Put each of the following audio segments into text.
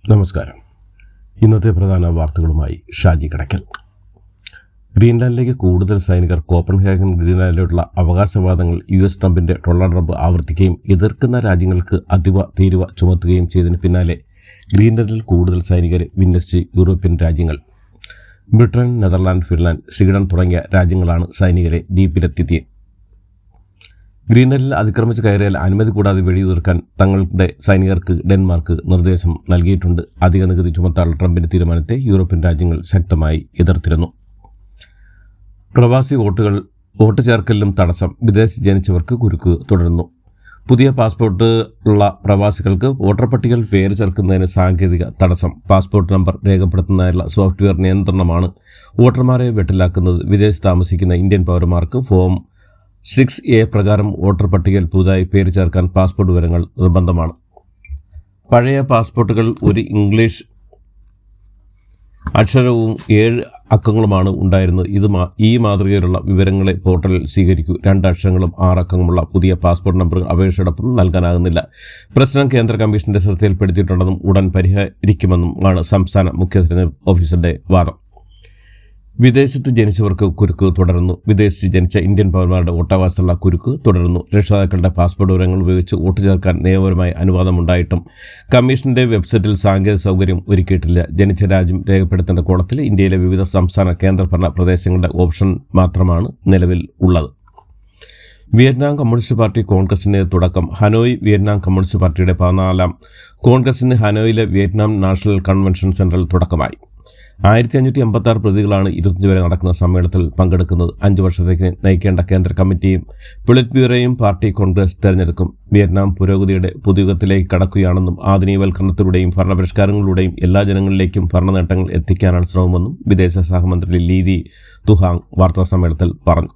നമസ്കാരം. ഇന്നത്തെ പ്രധാന വാർത്തകളുമായി ഷാജി കടക്കൽ. ഗ്രീൻലാൻഡിലേക്ക് കൂടുതൽ സൈനികർ. കോപ്പൻഹേഗൻ ഗ്രീൻലാൻഡിലുള്ള അവകാശവാദങ്ങൾ US ട്രംപിന്റെ ഡൊണാൾഡ് ട്രംപ് ആവർത്തിക്കുകയും എതിർക്കുന്ന രാജ്യങ്ങൾക്ക് അതീവ തീരുവ ചുമത്തുകയും ചെയ്തതിന് പിന്നാലെ ഗ്രീൻലാൻഡിൽ കൂടുതൽ സൈനികരെ വിന്യസിച്ച് യൂറോപ്യൻ രാജ്യങ്ങൾ. ബ്രിട്ടൻ, നെതർലാൻഡ്, ഫിൻലാൻഡ്, സ്വീഡൻ തുടങ്ങിയ രാജ്യങ്ങളാണ് സൈനികരെ ദ്വീപിലെത്തിയത്. ഗ്രീൻലാൻഡിൽ അതിക്രമിച്ച് കയറിയാൽ അനുമതി കൂടാതെ വെടിയുതിർക്കാൻ തങ്ങളുടെ സൈനികർക്ക് ഡെൻമാർക്ക് നിർദ്ദേശം നൽകിയിട്ടുണ്ട്. അധിക നികുതി ചുമത്താനുള്ള ട്രംപിന്റെ തീരുമാനത്തെ യൂറോപ്യൻ രാജ്യങ്ങൾ ശക്തമായി എതിർത്തിരുന്നു. പ്രവാസി വോട്ട് ചേർക്കലിലും തടസ്സം. വിദേശത്ത് ജനിച്ചവർക്ക് കുരുക്ക് തുടരുന്നു. പുതിയ പാസ്പോർട്ട് ഉള്ള പ്രവാസികൾക്ക് വോട്ടർ പട്ടികയിൽ പേര് ചേർക്കുന്നതിന് സാങ്കേതിക തടസ്സം. പാസ്പോർട്ട് നമ്പർ രേഖപ്പെടുത്തുന്നതിനുള്ള സോഫ്റ്റ്വെയർ നിയന്ത്രണമാണ് വോട്ടർമാരെ വെട്ടിലാക്കുന്നത്. വിദേശത്ത് താമസിക്കുന്ന ഇന്ത്യൻ പൗരന്മാർക്ക് ഫോം 6A പ്രകാരം വോട്ടർ പട്ടികയിൽ പുതുതായി പേര് ചേർക്കാൻ പാസ്പോർട്ട് വിവരങ്ങൾ നിർബന്ധമാണ്. പഴയ പാസ്പോർട്ടുകൾ ഒരു ഇംഗ്ലീഷ് അക്ഷരവും 7 അക്കങ്ങളുമാണ് ഉണ്ടായിരുന്നത്. ഈ മാതൃകയിലുള്ള വിവരങ്ങളെ പോർട്ടലിൽ സ്വീകരിക്കൂ. 2 അക്ഷരങ്ങളും 6 അക്കങ്ങളുമുള്ള പുതിയ പാസ്പോർട്ട് നമ്പറുകൾ അപേക്ഷയോടൊപ്പം നൽകാനാകുന്നില്ല. പ്രശ്നം കേന്ദ്ര കമ്മീഷന്റെ ശ്രദ്ധയിൽപ്പെടുത്തിയിട്ടുണ്ടെന്നും ഉടൻ പരിഹരിക്കുമെന്നുമാണ് സംസ്ഥാന മുഖ്യ തെരഞ്ഞെടുപ്പ് ഓഫീസറുടെ വാദം. വിദേശത്ത് ജനിച്ചവർക്ക് കുരുക്ക് തുടരുന്നു. വിദേശത്ത് ജനിച്ച ഇന്ത്യൻ പൗരന്മാരുടെ വോട്ടവകാശമുള്ള കുരുക്ക് തുടരുന്നു. രക്ഷിതാക്കളുടെ പാസ്പോർട്ട് വിവരങ്ങൾ ഉപയോഗിച്ച് വോട്ട് ചേർക്കാൻ നിയമപരമായി അനുവാദമുണ്ടായിട്ടും കമ്മീഷന്റെ വെബ്സൈറ്റിൽ സാങ്കേതിക സൗകര്യം ഒരുക്കിയിട്ടില്ല. ജനിച്ച രാജ്യം രേഖപ്പെടുത്തേണ്ട കോളത്തിൽ ഇന്ത്യയിലെ വിവിധ സംസ്ഥാന കേന്ദ്രഭരണ പ്രദേശങ്ങളുടെ ഓപ്ഷൻ മാത്രമാണ് നിലവിൽ ഉള്ളത്. വിയറ്റ്നാം കമ്മ്യൂണിസ്റ്റ് പാർട്ടി കോൺഗ്രസിന് തുടക്കം. ഹനോയ് വിയറ്റ്നാം കമ്മ്യൂണിസ്റ്റ് പാർട്ടിയുടെ 14ാം കോൺഗ്രസിന് ഹനോയിലെ വിയറ്റ്നാം നാഷണൽ കൺവെൻഷൻ സെന്ററിൽ തുടക്കമായി. 1586 പ്രതികളാണ് 25 വരെ നടക്കുന്ന സമ്മേളനത്തിൽ പങ്കെടുക്കുന്നത്. 5 വർഷത്തേക്ക് നയിക്കേണ്ട കേന്ദ്ര കമ്മിറ്റിയും പൊളിറ്റ് ബ്യൂറോയും പാർട്ടി കോൺഗ്രസ് തെരഞ്ഞെടുക്കും. വിയറ്റ്നാം പുരോഗതിയുടെ പുതുയുഗത്തിലേക്ക് കടക്കുകയാണെന്നും ആധുനികവൽക്കരണത്തിലൂടെയും ഭരണപരിഷ്കാരങ്ങളിലൂടെയും എല്ലാ ജനങ്ങളിലേക്കും ഭരണ നേട്ടങ്ങൾ എത്തിക്കാനാണ് ശ്രമമെന്നും വിദേശ സഹമന്ത്രി ലീ തുഹാങ് വാർത്താസമ്മേളനത്തിൽ പറഞ്ഞു.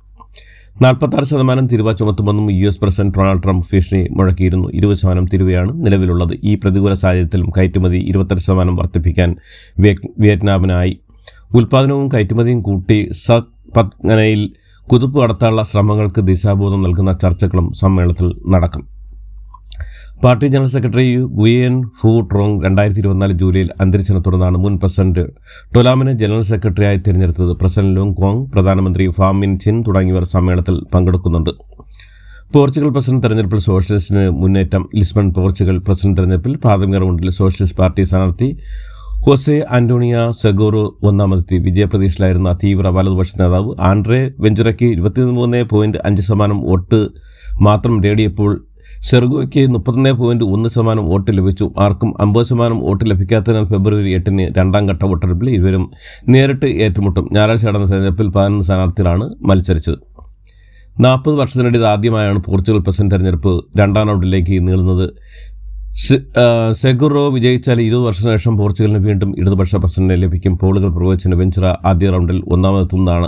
46% തീരുവ ചുമത്തുമെന്നും US പ്രസിഡന്റ് ഡൊണാൾഡ് ട്രംപ് ഭീഷണി മുഴക്കിയിരുന്നു. 20% തീരുവയാണ് നിലവിലുള്ളത്. ഈ പ്രതികൂല സാഹചര്യത്തിലും കയറ്റുമതി 28% വർദ്ധിപ്പിക്കാൻ വിയറ്റ്നാമിനായി. ഉൽപ്പാദനവും കയറ്റുമതിയും കൂട്ടി സത്പത്നയിൽ കുതിപ്പ് നടത്താനുള്ള ശ്രമങ്ങൾക്ക് ദിശാബോധം നൽകുന്ന ചർച്ചകളും സമ്മേളനത്തിൽ നടക്കും. പാർട്ടി ജനറൽ സെക്രട്ടറി ഗുയൻ ഫു ട്രോങ് 2024 ജൂലൈയിൽ അന്തരിച്ചതിനെ തുടർന്നാണ് മുൻ പ്രസിഡന്റ് ടൊലാമിനെ ജനറൽ സെക്രട്ടറിയായി തിരഞ്ഞെടുത്തത്. പ്രസിഡന്റ് ലോങ് ക്വാങ്, പ്രധാനമന്ത്രി ഫാം മിൻ ചിൻ തുടങ്ങിയവർ സമ്മേളനത്തിൽ പങ്കെടുക്കുന്നുണ്ട്. പോർച്ചുഗൽ പ്രസിഡന്റ് തെരഞ്ഞെടുപ്പിൽ സോഷ്യലിസ്റ്റിന് മുന്നേറ്റം. ലിസ്ബൺ പോർച്ചുഗൽ പ്രസിഡന്റ് തെരഞ്ഞെടുപ്പിൽ പ്രാഥമിക റൗണ്ടിൽ സോഷ്യലിസ്റ്റ് പാർട്ടി സ്ഥാനാർത്ഥി ഹോസെ ആന്റോണിയ സെഗോറോ ഒന്നാമതെത്തി. വിജയപ്രതീക്ഷയിലായിരുന്ന തീവ്ര വലതുപക്ഷ നേതാവ് ആൻഡ്രേ വെഞ്ചുറയ്ക്ക് 23.5% വോട്ട് മാത്രം നേടിയപ്പോൾ സെർഗോയ്ക്ക് 31.1% വോട്ട് ലഭിച്ചു. ആർക്കും 50% വോട്ട് ലഭിക്കാത്തതിനാൽ ഫെബ്രുവരി 8 രണ്ടാം ഘട്ട വോട്ടെടുപ്പിൽ ഇരുവരും നേരിട്ട് ഏറ്റുമുട്ടും. ഞായറാഴ്ച നടന്ന തെരഞ്ഞെടുപ്പിൽ 11 സ്ഥാനാർത്ഥികളാണ് മത്സരിച്ചത്. 40 വർഷത്തിനിടെ ആദ്യമായാണ് പോർച്ചുഗൽ പ്രസിഡന്റ് തെരഞ്ഞെടുപ്പ് രണ്ടാം റൗണ്ടിലേക്ക് നീളുന്നത്. സെഗുറോ വിജയിച്ചാൽ 20 വർഷത്തിന് ശേഷം പോർച്ചുഗലിന് വീണ്ടും ഇടതുപക്ഷ പ്രസിഡന്റിനെ ലഭിക്കും. പോളുകൾ പ്രവചിച്ച വെഞ്ചുറ ആദ്യ റൗണ്ടിൽ ഒന്നാമതെത്തുന്നതാണ്.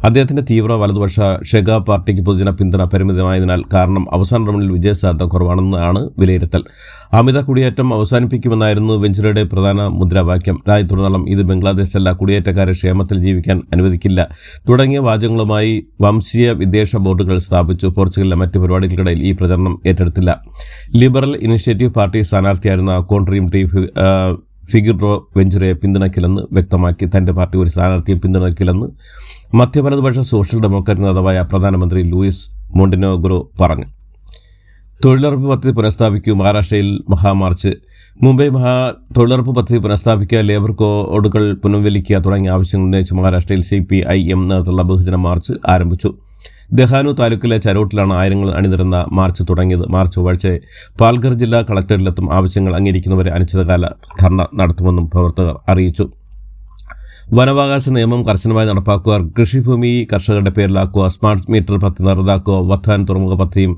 അദ്ദേഹത്തിന്റെ തീവ്ര വലതുപക്ഷ ഷെഗ പാർട്ടിക്ക് പൊതുജന പിന്തുണ പരിമിതമായതിനാൽ കാരണം അവസാന റൗണ്ടിൽ വിജയസാധ്യത കുറവാണെന്നാണ് വിലയിരുത്തൽ. അമിത കുടിയേറ്റം അവസാനിപ്പിക്കുമെന്നായിരുന്നു വെഞ്ചുറയുടെ പ്രധാന മുദ്രാവാക്യം. രാജ്യത്തുടനീളം ഇത് ബംഗ്ലാദേശല്ല, കുടിയേറ്റക്കാരെ ക്ഷേമത്തിൽ ജീവിക്കാൻ അനുവദിക്കില്ല തുടങ്ങിയ വാചകങ്ങളുമായി വംശീയ വിദ്വേഷ ബോർഡുകൾ സ്ഥാപിച്ചു. പോർച്ചുഗലിലെ മറ്റ് പരിപാടികൾക്കിടയിൽ ഈ പ്രചരണം ഏറ്റെടുത്തില്ല. ലിബറൽ ഇനിഷ്യേറ്റീവ് പാർട്ടി സ്ഥാനാർത്ഥിയായിരുന്ന കോൺട്രീം ടി ഫിഗുറോ വെഞ്ചുറയെ പിന്തുണയ്ക്കില്ലെന്ന് വ്യക്തമാക്കി. തന്റെ പാർട്ടി ഒരു സ്ഥാനാർത്ഥിയെ പിന്തുണയ്ക്കില്ലെന്ന് മധ്യവലതുപക്ഷ സോഷ്യൽ ഡെമോക്രാറ്റ് നേതാവായ പ്രധാനമന്ത്രി ലൂയിസ് മോണ്ടിനോഗ്രോ പറഞ്ഞു. തൊഴിലുറപ്പ് പദ്ധതി പുനഃസ്ഥാപിക്കൂ. മഹാരാഷ്ട്രയിൽ മഹാമാർച്ച്. മുംബൈ തൊഴിലുറപ്പ് പദ്ധതി പുനഃസ്ഥാപിക്കുക, ലേബർ കോഡുകൾ പുനഃവലിക്കുക തുടങ്ങിയ ആവശ്യങ്ങൾ ഉന്നയിച്ച് മഹാരാഷ്ട്രയിൽ CPIM നേതൃത്വത്തിലുള്ള ബഹുജന മാർച്ച് ആരംഭിച്ചു. ദഹാനു താലൂക്കിലെ ചരോട്ടിലാണ് ആയിരങ്ങൾ അണിനിരന്ന മാർച്ച് തുടങ്ങിയത്. മാർച്ച് ചൊവ്വാഴ്ച പാൽഘർ ജില്ലാ കളക്ടറേറ്റിലെത്തും. ആവശ്യങ്ങൾ അംഗീകരിക്കുന്നവരെ അനിശ്ചിതകാല ധർണ നടത്തുമെന്നും പ്രവർത്തകർ അറിയിച്ചു. വനാവകാശ നിയമം കർശനമായി നടപ്പാക്കുക, കൃഷിഭൂമി കർഷകരുടെ പേരിലാക്കുക, സ്മാർട്ട് മീറ്റർ പദ്ധതി റദ്ദാക്കുക, വത്താൻ തുറമുഖ പദ്ധതിയും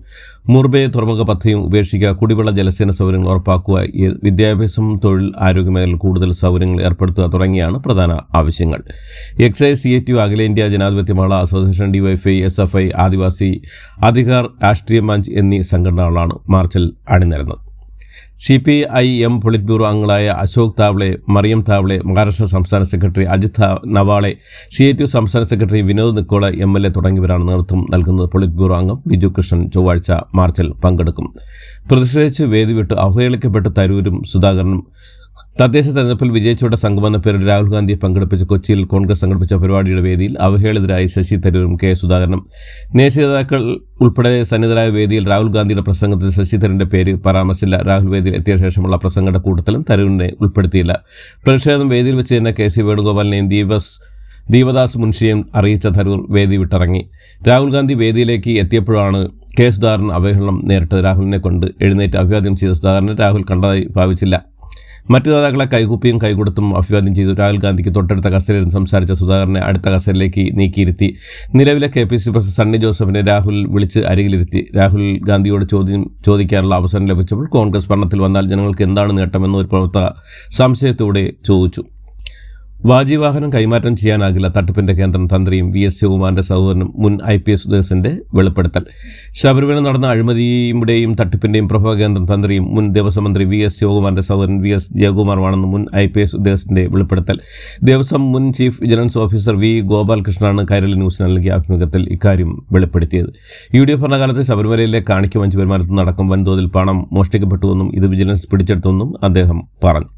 മുർബെ തുറമുഖ പദ്ധതിയും ഉപേക്ഷിക്കുക, കുടിവെള്ള ജലസേന സൗകര്യങ്ങൾ ഉറപ്പാക്കുക, വിദ്യാഭ്യാസം, തൊഴിൽ, ആരോഗ്യമേഖലയിൽ കൂടുതൽ സൗകര്യങ്ങൾ ഏർപ്പെടുത്തുക തുടങ്ങിയാണ് പ്രധാന ആവശ്യങ്ങൾ. എക്സൈസ്, CATU, അഖിലേന്ത്യാ ജനാധിപത്യ മഹിളാ അസോസിയേഷൻ, DYFI, SFI, ആദിവാസി അധികാർ രാഷ്ട്രീയ മഞ്ച് എന്നീ സംഘടനകളാണ് മാർച്ചിൽ അണിനിരന്നത്. CPIM പൊളിറ്റ് ബ്യൂറോ അംഗങ്ങളായ അശോക് താവ്ളെ, മറിയം താവ്ളെ, മഹാരാഷ്ട്ര സംസ്ഥാന സെക്രട്ടറി അജിത് നവാളെ, CATU സംസ്ഥാന സെക്രട്ടറി വിനോദ് നിക്കോള MLA തുടങ്ങിയവരാണ് നേതൃത്വം നൽകുന്നത്. പൊളിറ്റ് ബ്യൂറോ അംഗം വിജു കൃഷ്ണൻ ചൊവ്വാഴ്ച മാർച്ചിൽ പങ്കെടുക്കും. പ്രതിഷേധിച്ച് വേദി വിട്ട് അവഹേളിക്കപ്പെട്ട് തരൂരും സുധാകരനും തദ്ദേശ തെരഞ്ഞെടുപ്പിൽ വിജയിച്ചവരുടെ സംഘം എന്ന പേരിൽ രാഹുൽ ഗാന്ധിയെ പങ്കെടുപ്പിച്ച് കൊച്ചിയിൽ കോൺഗ്രസ് സംഘടിപ്പിച്ച പരിപാടിയുടെ വേദിയിൽ അവഹേളിതരായി ശശി തരൂരും കെ സുധാകരനും. ദേശീയ നേതാക്കൾ ഉൾപ്പെടെ സന്നിധരായ വേദിയിൽ രാഹുൽ ഗാന്ധിയുടെ പ്രസംഗത്തിൽ ശശി തരൂരിന്റെ പേര് പരാമർശിച്ചില്ല. രാഹുൽ വേദിയിൽ എത്തിയ ശേഷമുള്ള പ്രസംഗങ്ങളുടെ കൂട്ടത്തിലും തരൂരിനെ ഉൾപ്പെടുത്തിയില്ല. പ്രതിഷേധം വേദിയിൽ വെച്ച് തന്നെ കെ സി വേണുഗോപാലിനെയും ദീപദാസ് മുൻഷിയെയും അറിയിച്ച തരൂർ വേദി വിട്ടിറങ്ങി. രാഹുൽ ഗാന്ധി വേദിയിലേക്ക് എത്തിയപ്പോഴാണ് കെ സുധാകരൻ അവഹേളനം നേരിട്ടത്. രാഹുലിനെ കൊണ്ട് എഴുന്നേറ്റ് അഭിവാദ്യം ചെയ്ത സുധാകരനെ രാഹുൽ കണ്ടതായി ഭാവിച്ചില്ല. മറ്റു നേതാക്കളെ കൈകൂപ്പിയും കൈകൊടുത്തും അഭിവാദ്യം ചെയ്തു. രാഹുൽ ഗാന്ധിക്ക് തൊട്ടടുത്ത കസേരയിൽ സംസാരിച്ച സുധാകരനെ അടുത്ത കസേരയിലേക്ക് നീക്കിയിരുത്തി. നിലവിലെ KPCC പ്രസിഡന്റ് സണ്ണി ജോസഫിനെ രാഹുൽ വിളിച്ച് അരികിലിരുത്തി. രാഹുൽ ഗാന്ധിയോട് ചോദിക്കാനുള്ള അവസരം ലഭിച്ചപ്പോൾ കോൺഗ്രസ് ഭരണത്തിൽ വന്നാൽ ജനങ്ങൾക്ക് എന്താണ് നേട്ടമെന്ന് ഒരു പ്രവർത്തക സംശയത്തോടെ ചോദിച്ചു. വാജിവാഹനം കൈമാറ്റം ചെയ്യാനാകില്ല. തട്ടിപ്പിന്റെ കേന്ദ്രം തന്ത്രിയും VS ശിവകുമാറിന്റെ സഹോദരനും മുൻ IPS ഉദ്യോഗസ്ഥന്റെ വെളിപ്പെടുത്തൽ. ശബരിമല നടന്ന അഴിമതിയുടെയും തട്ടിപ്പിന്റെയും പ്രഭവ കേന്ദ്രം തന്ത്രിയും മുൻ ദേവസ്വം മന്ത്രി VS ശിവകുമാറിന്റെ സഹോദരൻ VS ജയകുമാറുമാണെന്ന് മുൻ IPS ഉദ്യോഗസ്ഥന്റെ വെളിപ്പെടുത്തൽ. ദേവസ്വം മുൻ ചീഫ് വിജിലൻസ് ഓഫീസർ V ഗോപാലകൃഷ്ണനാണ് കൈരളി ന്യൂസിന് നൽകിയ അഭിമുഖത്തിൽ ഇക്കാര്യം വെളിപ്പെടുത്തിയത്. UDF ഭരണകാലത്ത് ശബരിമലയിലെ കാണിക്ക വഞ്ചി വരുമാനത്തിൽ നടക്കം വൻതോതിൽ പണം മോഷ്ടിക്കപ്പെട്ടുവെന്നും ഇത് വിജിലൻസ് പിടിച്ചെടുത്തുവെന്നും അദ്ദേഹം പറഞ്ഞു.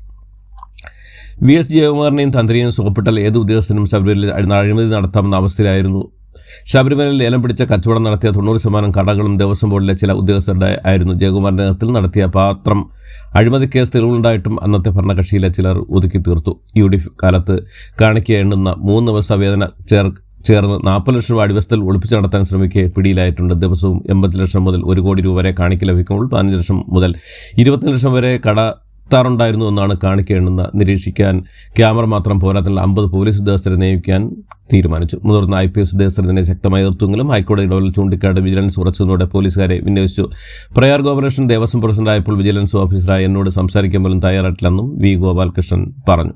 VS ജയകുമാറിനെയും തന്ത്രിയെയും സോപ്പിട്ടാൽ ഏത് ഉദ്യോഗസ്ഥനും ശബരിമലയിൽ അഴിമതി നടത്താമെന്ന അവസ്ഥയിലായിരുന്നു. ശബരിമലയിൽ ലേലം പിടിച്ച കച്ചവടം നടത്തിയ 90% കടകളും ദേവസ്വം ബോർഡിലെ ചില ഉദ്യോഗസ്ഥരുടെ ആയിരുന്നു. ജയകുമാറിന്റെ നേതൃത്വത്തിൽ നടത്തിയ പാത്രം അഴിമതി കേസ് തെളിവുണ്ടായിട്ടും അന്നത്തെ ഭരണകക്ഷിയിലെ ചിലർ ഒതുക്കി തീർത്തു. UDF കാലത്ത് കാണിക്ക എണ്ണുന്ന 3 ദിവസ വേതന ചേർന്ന് 40 ലക്ഷം രൂപ അടിവസ്തൽ ഒളിപ്പിച്ച് നടത്താൻ ശ്രമിക്കെ പിടിയിലായിട്ടുണ്ട്. ദിവസവും 80 ലക്ഷം മുതൽ 1 കോടി രൂപ വരെ കാണിക്ക ലഭിക്കുമ്പോൾ 15 ലക്ഷം മുതൽ 20 ലക്ഷം വരെ കടത്താറുണ്ടായിരുന്നു എന്നാണ് കാണിക്ക എണ്ണുന്ന. നിരീക്ഷിക്കാൻ ക്യാമറ മാത്രം പോരാത്തതിൽ 50 പോലീസ് ഉദ്യോഗസ്ഥരെ നിയമിക്കാൻ തീരുമാനിച്ചു. മുതിർന്ന IPS ഉദ്യോഗസ്ഥരെ ശക്തമായി എതിർത്തെങ്കിലും ഹൈക്കോടതി ഇടപെടൽ ചൂണ്ടിക്കാട്ട് വിജിലൻസ് ഉറച്ചതോടെ പോലീസുകാരെ വിന്യസിച്ചു. പ്രയാർ കോർപ്പറേഷൻ ദേവസ്വം പ്രസിഡന്റായപ്പോൾ വിജിലൻസ് ഓഫീസറായി എന്നോട് സംസാരിക്കാൻ പോലും തയ്യാറായിട്ടില്ലെന്നും V ഗോപാലകൃഷ്ണൻ പറഞ്ഞു.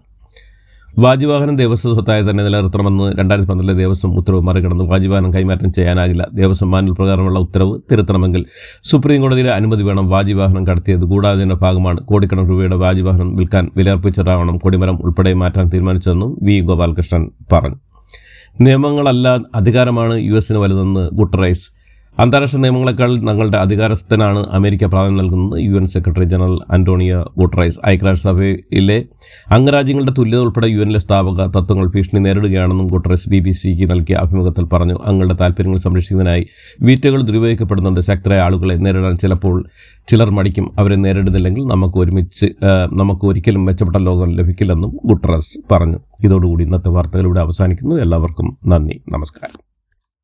വാജിവാഹനം ദേവസ്വം സ്വത്തായി തന്നെ നിലനിർത്തണമെന്ന് 2012 ദേവസ്വം ഉത്തരവ് മറികടന്ന് വാജിവാഹനം കൈമാറ്റം ചെയ്യാനാകില്ല. ദേവസ്വം മാനുവൽ പ്രകാരമുള്ള ഉത്തരവ് തിരുത്തണമെങ്കിൽ സുപ്രീം കോടതിയിലെ അനുമതി വേണം. വാജിവാഹനം കടത്തിയത് ഗൂഢാലോചനയുടെ ഭാഗമാണ്. കോടിക്കണക്കിന് രൂപയുടെ വാജിവാഹനം വിൽക്കാൻ വിലർപ്പിച്ചതാവണം കൊടിമരം ഉൾപ്പെടെ മാറ്റാൻ തീരുമാനിച്ചതെന്നും V ഗോപാലകൃഷ്ണൻ പറഞ്ഞു. നിയമങ്ങളല്ല അധികാരമാണ് US വലുതെന്ന് ഗുട്ടറൈസ്. അന്താരാഷ്ട്ര നിയമങ്ങളെക്കാൾ തങ്ങളുടെ അധികാരസ്ഥനാണ് അമേരിക്ക പ്രാധാന്യം നൽകുന്നത് UN സെക്രട്ടറി ജനറൽ അന്റോണിയോ ഗുട്ടറൈസ്. ഐക്യരാഷ്ട്രസഭയിലെ അംഗരാജ്യങ്ങളുടെ തുല്യത ഉൾപ്പെടെ UNലെ സ്ഥാപക തത്വങ്ങൾ ഭീഷണി നേരിടുകയാണെന്നും ഗുട്ടറൈസ് BBCക്ക് നൽകിയ അഭിമുഖത്തിൽ പറഞ്ഞു. അംഗങ്ങളുടെ താൽപ്പര്യങ്ങൾ സംരക്ഷിക്കുന്നതിനായി വീറ്റോകൾ ദുരുപയോഗിക്കപ്പെടുന്നുണ്ട്. ശക്തരായ ആളുകളെ നേരിടാൻ ചിലപ്പോൾ ചിലർ മടിക്കും. അവരെ നേരിടുന്നില്ലെങ്കിൽ നമുക്ക് ഒരിക്കലും മെച്ചപ്പെട്ട ലോകം ലഭിക്കില്ലെന്നും ഗുട്ടറസ് പറഞ്ഞു. ഇതോടുകൂടി ഇന്നത്തെ വാർത്തകൾ ഇവിടെ അവസാനിക്കുന്നു. എല്ലാവർക്കും നന്ദി, നമസ്കാരം.